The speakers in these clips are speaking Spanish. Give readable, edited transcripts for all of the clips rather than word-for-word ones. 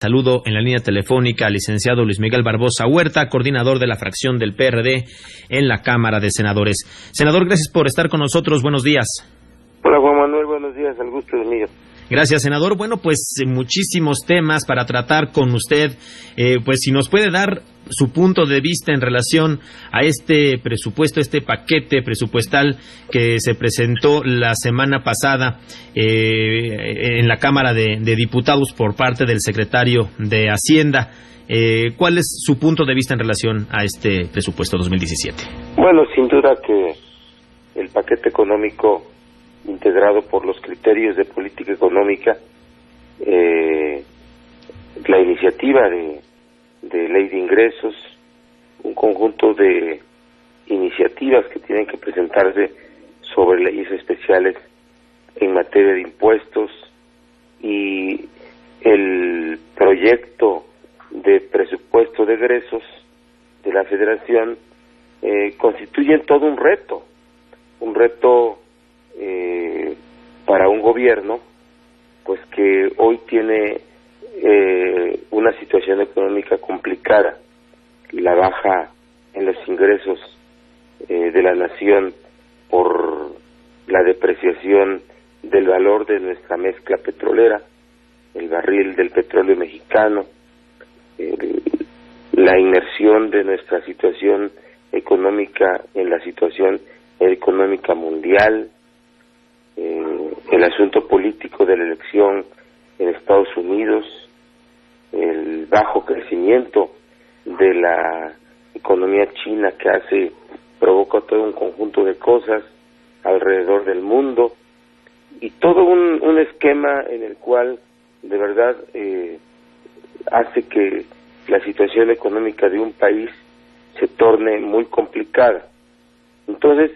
Saludo en la línea telefónica al licenciado Luis Miguel Barbosa Huerta, coordinador de la fracción del PRD en la Cámara de Senadores. Senador, gracias por estar con nosotros. Buenos días. Hola, Juan Manuel. Buenos días. El gusto es mío. Gracias, senador. Bueno, pues muchísimos temas para tratar con usted. Pues si nos puede dar su punto de vista en relación a este presupuesto, este paquete presupuestal que se presentó la semana pasada en la Cámara de Diputados por parte del secretario de Hacienda. ¿Cuál es su punto de vista en relación a este presupuesto 2017? Bueno, sin duda que el paquete económico integrado por los criterios de política económica, la iniciativa de ley de ingresos, un conjunto de iniciativas que tienen que presentarse sobre leyes especiales en materia de impuestos y el proyecto de presupuesto de egresos de la Federación constituyen todo un reto para un gobierno pues que hoy tiene una situación económica complicada, la baja en los ingresos de la nación por la depreciación del valor de nuestra mezcla petrolera, el barril del petróleo mexicano, la inmersión de nuestra situación económica en la situación económica mundial, el asunto político de la elección en Estados Unidos, el bajo crecimiento de la economía china que provoca todo un conjunto de cosas alrededor del mundo y todo un esquema en el cual de verdad hace que la situación económica de un país se torne muy complicada. Entonces,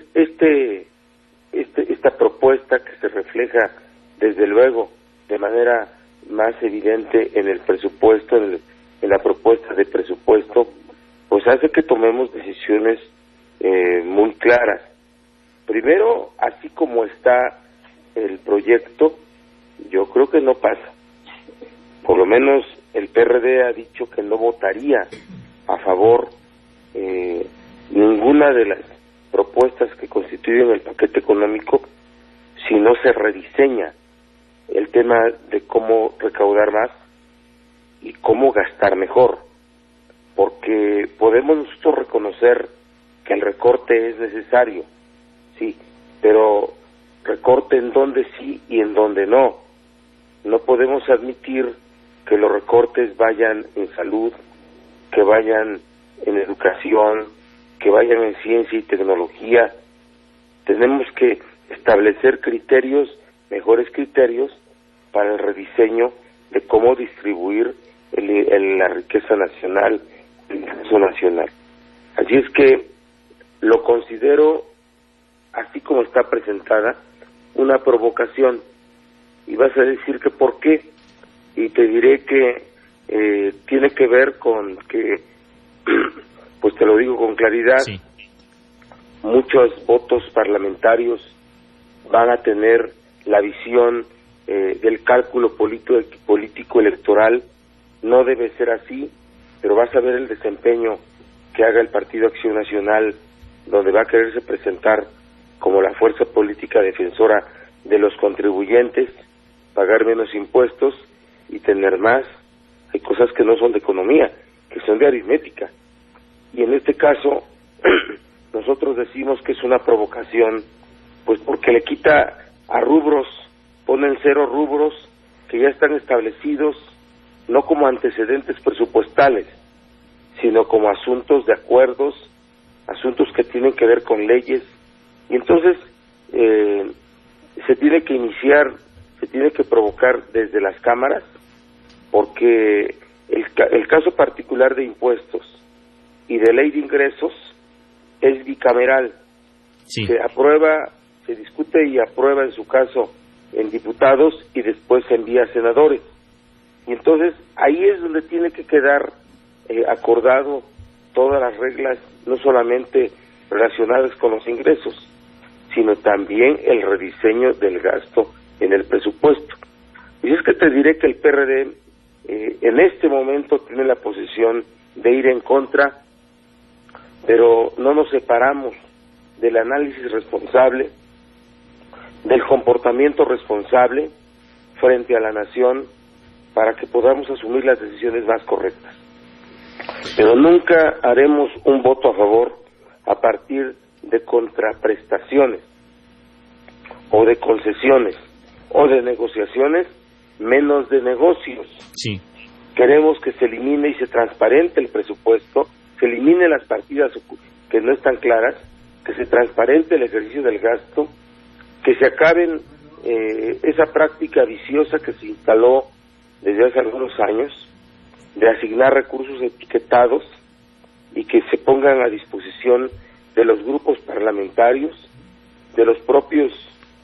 esta propuesta que se refleja desde luego de manera más evidente en el presupuesto, en la propuesta de presupuesto, pues hace que tomemos decisiones muy claras. Primero, así como está el proyecto, yo creo que no pasa. Por lo menos el PRD ha dicho que no votaría a favor ninguna de las propuestas que constituyen el paquete económico si no se rediseña el tema de cómo recaudar más y cómo gastar mejor, porque podemos nosotros reconocer que el recorte es necesario, sí, pero recorte en donde sí y en donde no. No podemos admitir que los recortes vayan en salud, que vayan en educación, que vayan en ciencia y tecnología. Tenemos que establecer mejores criterios para el rediseño de cómo distribuir la riqueza nacional, el ingreso nacional. Así es que lo considero, así como está presentada, una provocación. Y vas a decir que ¿por qué? Y te diré que tiene que ver con que, pues te lo digo con claridad, sí, muchos votos parlamentarios van a tener la visión del cálculo político electoral. No debe ser así, pero vas a ver el desempeño que haga el Partido Acción Nacional, donde va a quererse presentar como la fuerza política defensora de los contribuyentes, pagar menos impuestos y tener más. Hay cosas que no son de economía, que son de aritmética. Y en este caso, nosotros decimos que es una provocación, pues porque le quita a rubros, ponen 0 rubros que ya están establecidos, no como antecedentes presupuestales, sino como asuntos de acuerdos, asuntos que tienen que ver con leyes. Y entonces se tiene que iniciar, se tiene que provocar desde las cámaras, porque el caso particular de impuestos y de ley de ingresos es bicameral. Sí. Se aprueba, se discute y aprueba en su caso en diputados y después se envía a senadores. Y entonces ahí es donde tiene que quedar acordado todas las reglas, no solamente relacionadas con los ingresos, sino también el rediseño del gasto en el presupuesto. Y es que te diré que el PRD en este momento tiene la posición de ir en contra, pero no nos separamos del análisis responsable, del comportamiento responsable frente a la nación para que podamos asumir las decisiones más correctas. Pero nunca haremos un voto a favor a partir de contraprestaciones o de concesiones o de negociaciones, menos de negocios. Sí. Queremos que se elimine y se transparente el presupuesto, se elimine las partidas que no están claras, que se transparente el ejercicio del gasto, que se acaben esa práctica viciosa que se instaló desde hace algunos años de asignar recursos etiquetados y que se pongan a disposición de los grupos parlamentarios, de los propios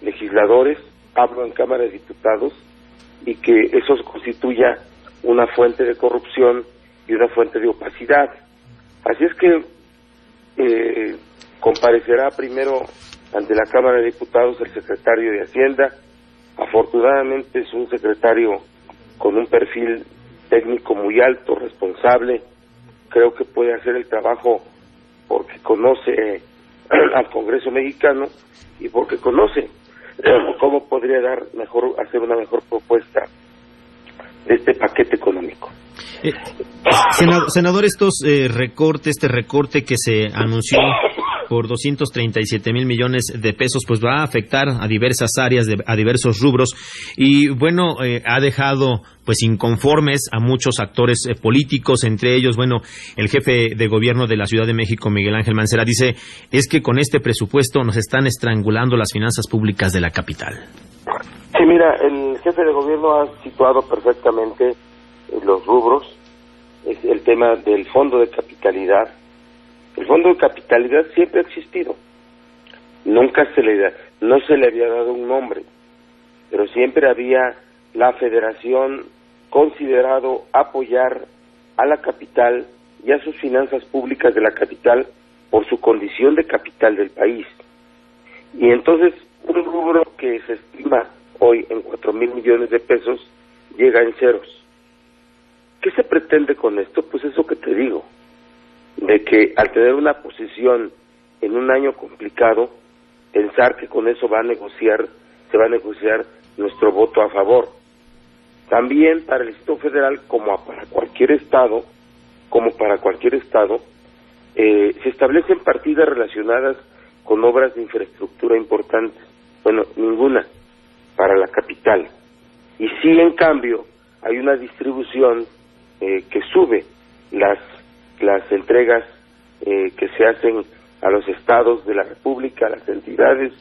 legisladores, hablo en Cámara de Diputados, y que eso constituya una fuente de corrupción y una fuente de opacidad. Así es que comparecerá primero ante la Cámara de Diputados el secretario de Hacienda. Afortunadamente es un secretario con un perfil técnico muy alto, responsable. Creo que puede hacer el trabajo porque conoce al Congreso mexicano y porque conoce cómo podría hacer una mejor propuesta de este paquete económico. Senador, este recorte que se anunció por 237,000 millones de pesos, pues va a afectar a diversas áreas, a diversos rubros, y bueno, ha dejado pues inconformes a muchos actores políticos, entre ellos, bueno, el jefe de gobierno de la Ciudad de México, Miguel Ángel Mancera, dice, es que con este presupuesto nos están estrangulando las finanzas públicas de la capital. Sí, mira, el jefe de gobierno ha situado perfectamente los rubros, es el tema del fondo de capitalidad. El fondo de capitalidad siempre ha existido, no se le había dado un nombre, pero siempre había la federación considerado apoyar a la capital y a sus finanzas públicas de la capital por su condición de capital del país. Y entonces un rubro que se estima hoy en 4,000 millones de pesos llega en ceros. ¿Qué se pretende con esto? Pues eso que te digo, de que al tener una posición en un año complicado, pensar que con eso se va a negociar nuestro voto a favor. También para el Distrito Federal, como para cualquier estado, se establecen partidas relacionadas con obras de infraestructura importantes. Bueno, ninguna para la capital. Y sí, en cambio, hay una distribución que sube las entregas que se hacen a los estados de la República, a las entidades.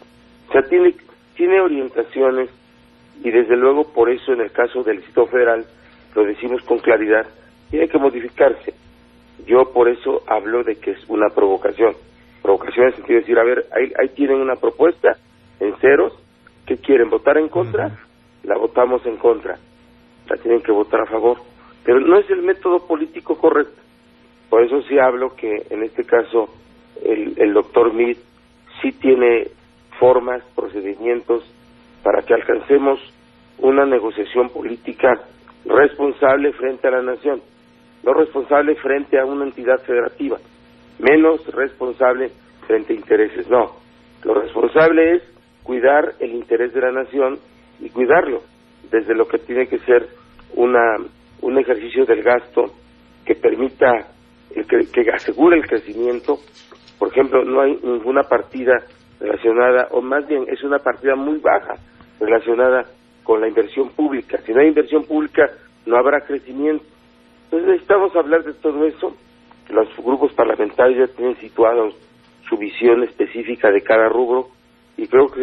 O sea, tiene orientaciones, y desde luego por eso en el caso del Distrito Federal, lo decimos con claridad, tiene que modificarse. Yo por eso hablo de que es una provocación en el sentido de decir, a ver, ahí tienen una propuesta en ceros, ¿qué quieren? ¿Votar en contra? La votamos en contra, la tienen que votar a favor, pero no es el método político correcto. Por eso sí hablo que en este caso el doctor Meade sí tiene formas, procedimientos para que alcancemos una negociación política responsable frente a la nación, no responsable frente a una entidad federativa, menos responsable frente a intereses, no. Lo responsable es cuidar el interés de la nación y cuidarlo desde lo que tiene que ser un ejercicio del gasto que permita, que asegure el crecimiento. Por ejemplo, no hay ninguna partida relacionada, o más bien es una partida muy baja relacionada con la inversión pública. Si no hay inversión pública, no habrá crecimiento. Entonces necesitamos hablar de todo eso. Los grupos parlamentarios ya tienen situados su visión específica de cada rubro, y creo que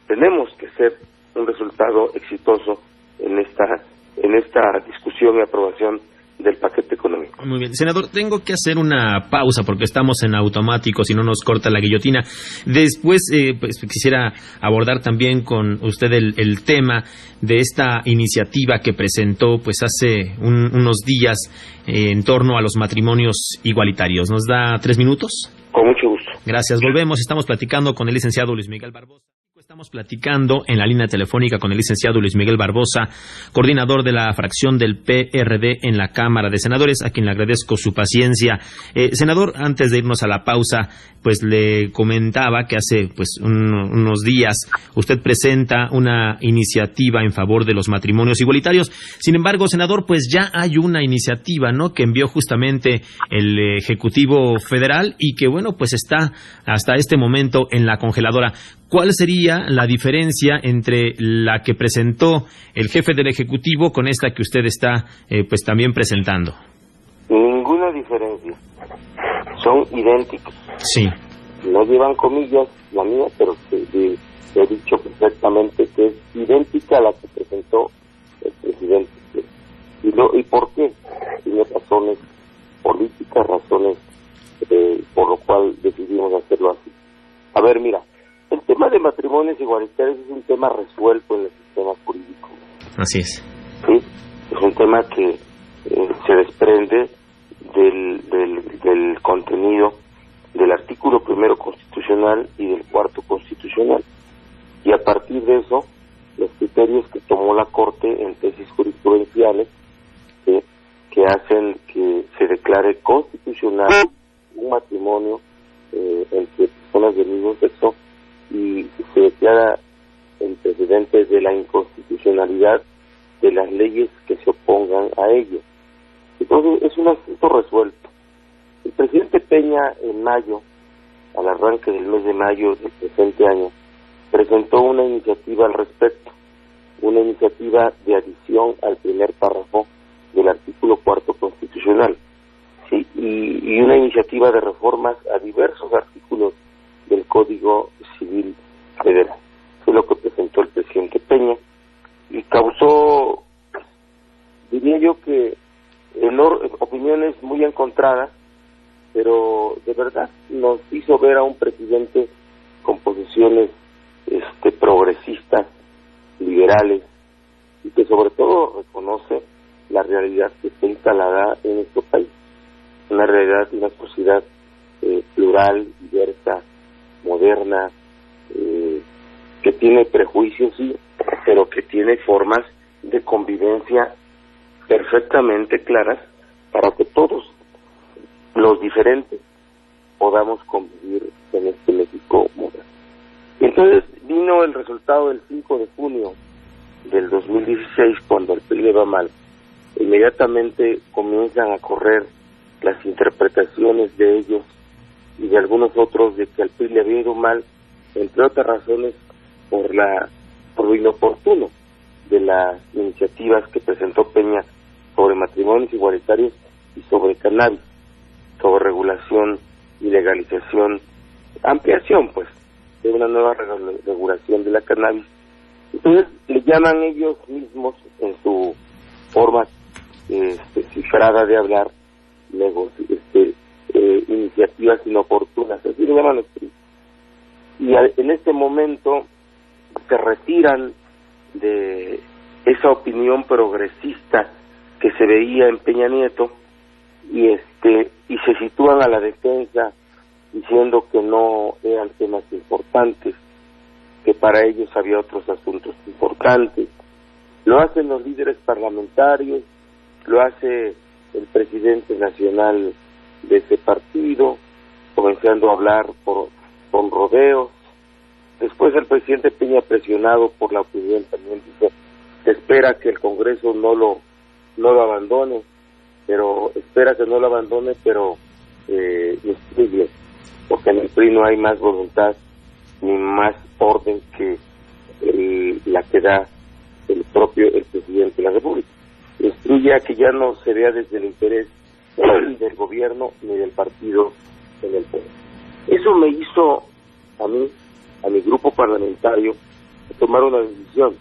tenemos que ser un resultado exitoso en esta discusión y aprobación del paquete económico. Muy bien, senador, tengo que hacer una pausa porque estamos en automático, si no nos corta la guillotina. Después, pues quisiera abordar también con usted el tema de esta iniciativa que presentó pues hace unos días en torno a los matrimonios igualitarios. ¿Nos da 3 minutos? Con mucho gusto. Gracias, volvemos. Estamos platicando con el licenciado Luis Miguel Barbosa. Estamos platicando en la línea telefónica con el licenciado Luis Miguel Barbosa, coordinador de la fracción del PRD en la Cámara de Senadores, a quien le agradezco su paciencia. Senador, antes de irnos a la pausa, pues le comentaba que hace unos días usted presenta una iniciativa en favor de los matrimonios igualitarios. Sin embargo, senador, pues ya hay una iniciativa, ¿no?, que envió justamente el Ejecutivo Federal y que, bueno, pues está hasta este momento en la congeladora. ¿Cuál sería la diferencia entre la que presentó el jefe del Ejecutivo con esta que usted está pues también presentando? Ninguna diferencia. Son idénticas. Sí. No llevan comillas la mía, pero he dicho perfectamente que es idéntica a la que presentó el presidente. ¿Y por qué? Tiene razones políticas, razones por lo cual decidimos hacerlo así. A ver, mira, el tema de matrimonios igualitarios es un tema resuelto en el sistema jurídico. Así es. Sí, es un tema que se desprende del contenido del artículo 1 constitucional y del 4 constitucional. Y a partir de eso, los criterios que tomó la Corte en tesis jurisprudenciales que hacen que se declare constitucional un matrimonio entre personas del mismo sexo y se declara el precedente de la inconstitucionalidad de las leyes que se opongan a ello. Entonces es un asunto resuelto. El presidente Peña en mayo, al arranque del mes de mayo del presente año, presentó una iniciativa al respecto, una iniciativa de adición al primer párrafo del artículo 4 constitucional, ¿sí? y una iniciativa de reformas a diversos artículos del Código Civil Federal. Fue lo que presentó el presidente Peña y causó, diría yo que opiniones muy encontradas, pero de verdad nos hizo ver a un presidente con posiciones progresistas, liberales, y que sobre todo reconoce la realidad que está instalada en nuestro país, una realidad de una sociedad plural, diversa, moderna, que tiene prejuicios, sí, pero que tiene formas de convivencia perfectamente claras para que todos los diferentes podamos convivir en este México moderno. Y entonces vino el resultado del 5 de junio del 2016, cuando al PRI le va mal. Inmediatamente comienzan a correr las interpretaciones de ellos y de algunos otros de que al PRI le había ido mal, entre otras razones por lo inoportuno de las iniciativas que presentó Peña sobre matrimonios igualitarios y sobre cannabis, sobre regulación y legalización, ampliación pues de una nueva regulación de la cannabis. Entonces le llaman ellos mismos en su forma cifrada de hablar iniciativas inoportunas, así le llaman los PRI. Y en este momento se retiran de esa opinión progresista que se veía en Peña Nieto y se sitúan a la defensa diciendo que no eran temas importantes, que para ellos había otros asuntos importantes. Lo hacen los líderes parlamentarios, lo hace el presidente nacional de ese partido, comenzando a hablar con rodeos. Después el presidente Peña, presionado por la opinión, también dice, se espera que el Congreso no lo abandone, pero instruye, porque en el PRI no hay más voluntad ni más orden que la que da el presidente de la República. Instruye a que ya no se vea desde el interés del gobierno ni del partido en el poder. Eso me hizo a mi grupo parlamentario, tomar una decisión.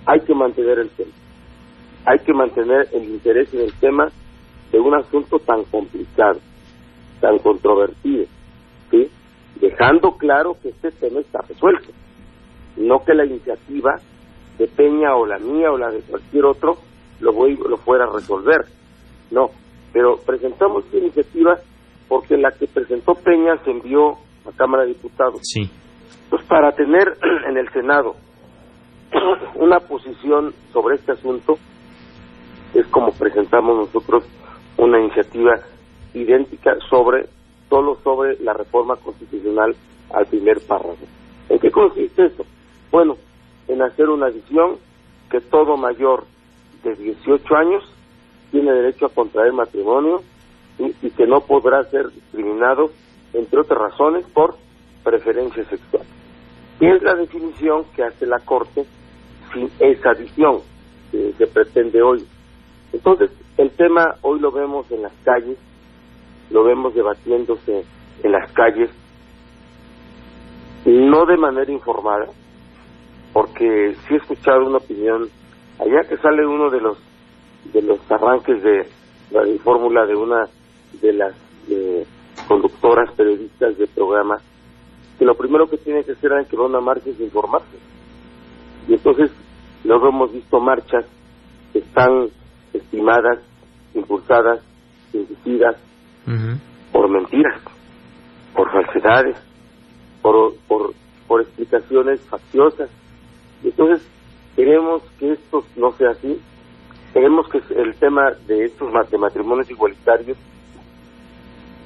Hay que mantener el tema. Hay que mantener el interés en el tema de un asunto tan complicado, tan controvertido, ¿sí? Dejando claro que este tema está resuelto. No que la iniciativa de Peña o la mía o la de cualquier otro lo fuera a resolver. No, pero presentamos esta iniciativa porque la que presentó Peña se envió a Cámara de Diputados. Sí. Pues para tener en el Senado una posición sobre este asunto, es como presentamos nosotros una iniciativa idéntica solo sobre la reforma constitucional al primer párrafo. ¿En qué consiste eso? Bueno, en hacer una adición que todo mayor de 18 años tiene derecho a contraer matrimonio y que no podrá ser discriminado, entre otras razones, por preferencia sexual. Y es la definición que hace la Corte sin esa adición que se pretende hoy. Entonces, el tema hoy lo vemos en las calles, lo vemos debatiéndose en las calles, no de manera informada, porque sí he escuchado una opinión, allá que sale uno de los arranques de la fórmula de una de las conductoras periodistas de programa, que lo primero que tiene que hacer antes que va a una marcha es informarse. Y entonces luego hemos visto marchas que están estimadas, impulsadas, inducidas por mentiras, por falsedades, por explicaciones facciosas. Y entonces queremos que esto no sea así. Queremos que el tema de estos matrimonios igualitarios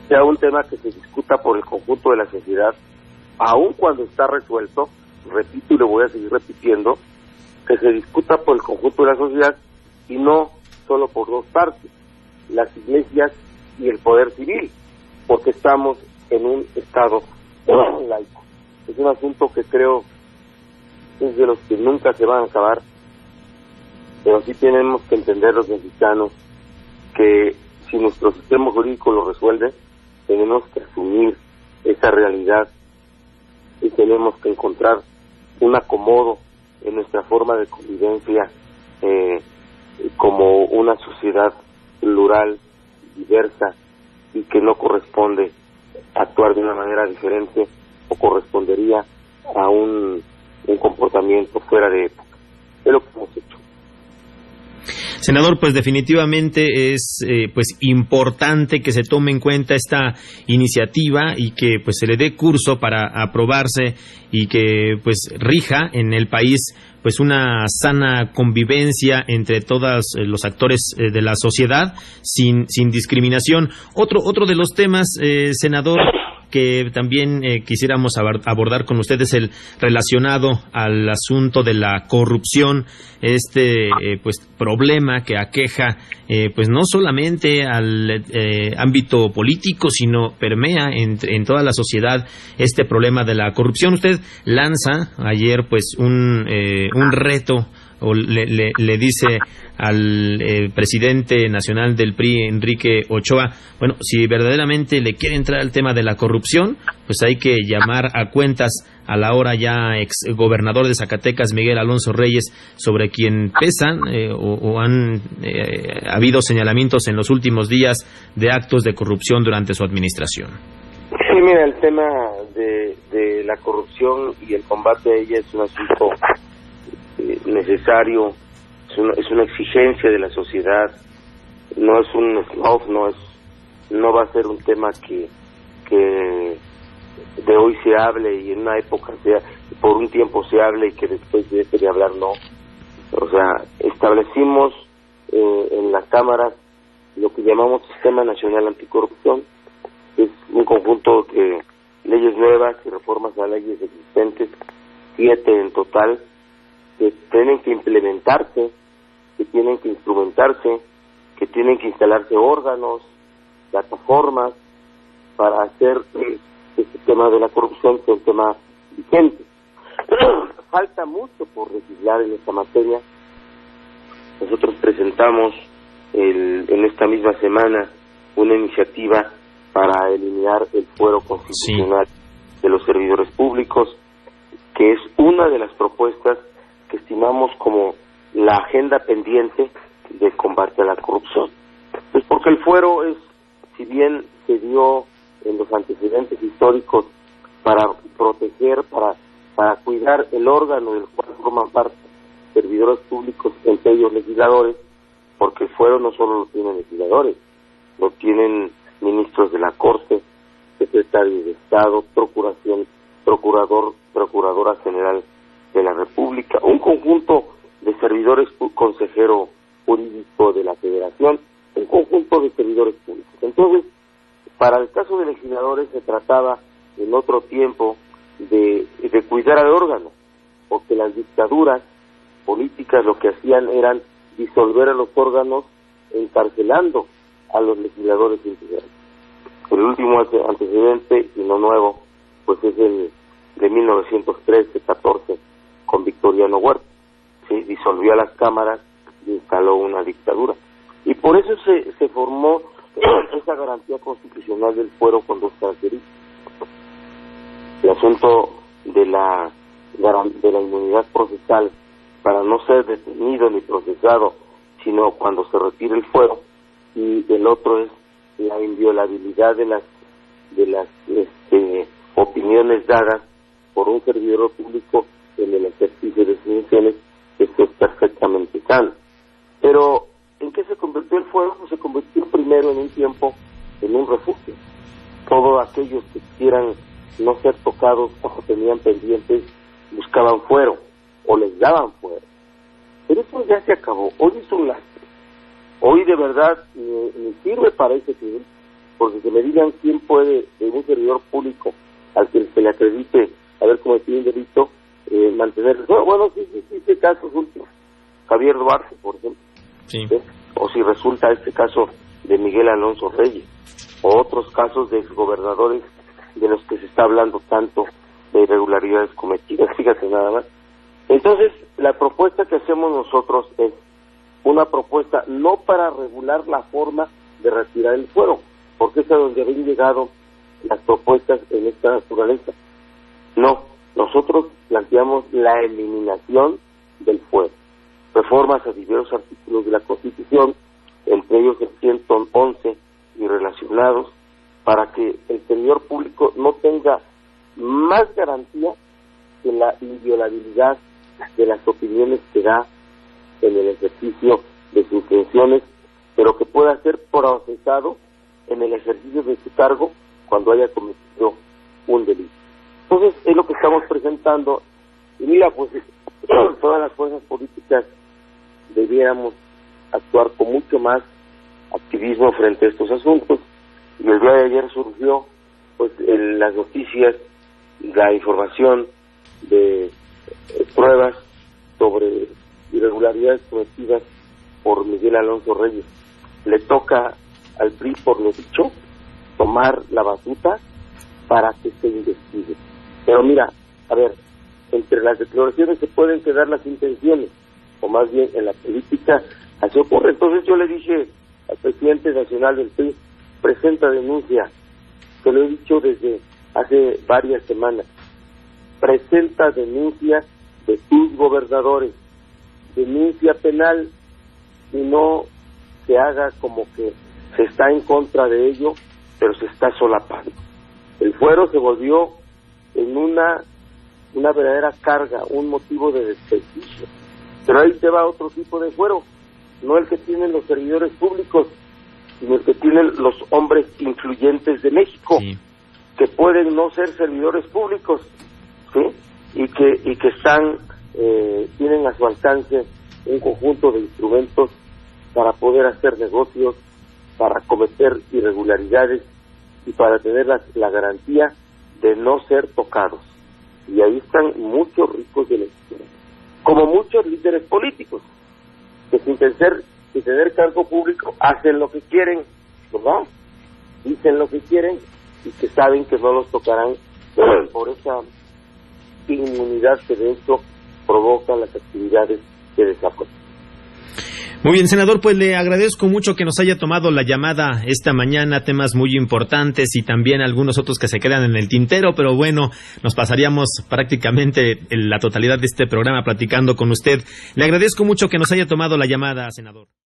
sea un tema que se discuta por el conjunto de la sociedad, aun cuando está resuelto, repito y lo voy a seguir repitiendo, que se discuta por el conjunto de la sociedad y no solo por dos partes, las iglesias y el poder civil, porque estamos en un estado laico. Es un asunto que creo es de los que nunca se van a acabar, pero sí tenemos que entender los mexicanos que si nuestro sistema jurídico lo resuelve, tenemos que asumir esa realidad y tenemos que encontrar un acomodo en nuestra forma de convivencia como una sociedad plural, diversa, y que no corresponde actuar de una manera diferente o correspondería a un comportamiento fuera de época. Es lo que hemos hecho. Senador, pues definitivamente es pues importante que se tome en cuenta esta iniciativa y que pues se le dé curso para aprobarse y que pues rija en el país pues una sana convivencia entre todos los actores de la sociedad sin discriminación. Otro de los temas, senador, que también quisiéramos abordar con ustedes, el relacionado al asunto de la corrupción, pues problema que aqueja pues no solamente al ámbito político, sino permea en toda la sociedad este problema de la corrupción. Usted lanza ayer pues un reto, o le dice al presidente nacional del PRI, Enrique Ochoa, bueno, si verdaderamente le quiere entrar al tema de la corrupción, pues hay que llamar a cuentas al ahora ya ex gobernador de Zacatecas, Miguel Alonso Reyes, sobre quien pesan o han habido señalamientos en los últimos días de actos de corrupción durante su administración. Sí, mira, el tema de la corrupción y el combate a ella es un asunto necesario, es una exigencia de la sociedad, no es un snob, no va a ser un tema que de hoy se hable y en una época por un tiempo se hable y que después deje de hablar, no. O sea, establecimos en las cámaras lo que llamamos Sistema Nacional Anticorrupción, que es un conjunto de leyes nuevas y reformas a leyes existentes, 7 en total, que tienen que implementarse, que tienen que instrumentarse, que tienen que instalarse órganos, plataformas, para hacer este tema de la corrupción que es un tema vigente. Falta mucho por legislar en esta materia. Nosotros presentamos en esta misma semana una iniciativa para eliminar el fuero constitucional de los servidores públicos, que es una de las propuestas que estimamos como la agenda pendiente de combate a la corrupción. Pues porque el fuero es, si bien se dio en los antecedentes históricos para proteger, para cuidar el órgano del cual forman parte servidores públicos, entre ellos legisladores, porque el fuero no solo lo tienen legisladores, lo tienen ministros de la Corte, secretarios de Estado, procurador Procuradora General de la República, un conjunto de servidores, consejero jurídico de la Federación, un conjunto de servidores públicos. Entonces, para el caso de legisladores se trataba en otro tiempo de cuidar al órgano, porque las dictaduras políticas lo que hacían eran disolver a los órganos encarcelando a los legisladores integrales. El último antecedente, y no nuevo, pues es el de 1913-14 con Victoriano Huerta. Se disolvió a las cámaras y instaló una dictadura. Y por eso se formó esa garantía constitucional del fuero con dos características. El asunto de la inmunidad procesal para no ser detenido ni procesado, sino cuando se retire el fuero, y el otro es la inviolabilidad de las opiniones dadas por un servidor público en el ejercicio de sus funciones, que esto es perfectamente sano. Pero, ¿en qué se convirtió el fuero? Pues se convirtió primero en un tiempo en un refugio. Todos aquellos que quisieran no ser tocados o tenían pendientes buscaban fuero o les daban fuero. Pero eso ya se acabó. Hoy es un lastre. Hoy de verdad ni sirve para ese fin, porque que me digan quién puede, de un servidor público al que se le acredite haber cometido un delito, mantener. Bueno, sí, casos últimos. Javier Duarte, por ejemplo. Sí. O si resulta este caso de Miguel Alonso Reyes, o otros casos de exgobernadores de los que se está hablando tanto de irregularidades cometidas. Fíjate nada más. Entonces, la propuesta que hacemos nosotros es una propuesta no para regular la forma de retirar el fuero, porque es a donde habían llegado las propuestas en esta naturaleza. No, nosotros planteamos la eliminación del fuero, reformas a diversos artículos de la Constitución, entre ellos el 111 y relacionados, para que el servidor público no tenga más garantía que la inviolabilidad de las opiniones que da en el ejercicio de sus funciones, pero que pueda ser procesado en el ejercicio de su cargo cuando haya cometido un delito. Entonces, es lo que estamos presentando, y mira, pues todas las fuerzas políticas debiéramos actuar con mucho más activismo frente a estos asuntos, y el día de ayer surgió pues en las noticias la información de pruebas sobre irregularidades cometidas por Miguel Alonso Reyes. Le toca al PRI, por lo dicho, tomar la batuta para que se investigue. Pero mira, a ver, entre las declaraciones se pueden quedar las intenciones, o más bien en la política así ocurre. Entonces yo le dije al presidente nacional del PRI, presenta denuncia, se lo he dicho desde hace varias semanas, presenta denuncia de tus gobernadores, denuncia penal, y no se haga como que se está en contra de ello, pero se está solapando. El fuero se volvió en una verdadera carga, un motivo de desprestigio. Pero ahí te va otro tipo de fuero, no el que tienen los servidores públicos, sino el que tienen los hombres influyentes de México, sí, que pueden no ser servidores públicos, ¿sí? y que están tienen a su alcance un conjunto de instrumentos para poder hacer negocios, para cometer irregularidades y para tener la garantía de no ser tocados. Y ahí están muchos ricos de la historia, como muchos líderes políticos, que sin tener cargo público hacen lo que quieren, ¿verdad? Dicen lo que quieren y que saben que no los tocarán por esa inmunidad que de hecho provocan las actividades de desafuero. Muy bien, senador, pues le agradezco mucho que nos haya tomado la llamada esta mañana, temas muy importantes y también algunos otros que se quedan en el tintero, pero bueno, nos pasaríamos prácticamente la totalidad de este programa platicando con usted. Le agradezco mucho que nos haya tomado la llamada, senador.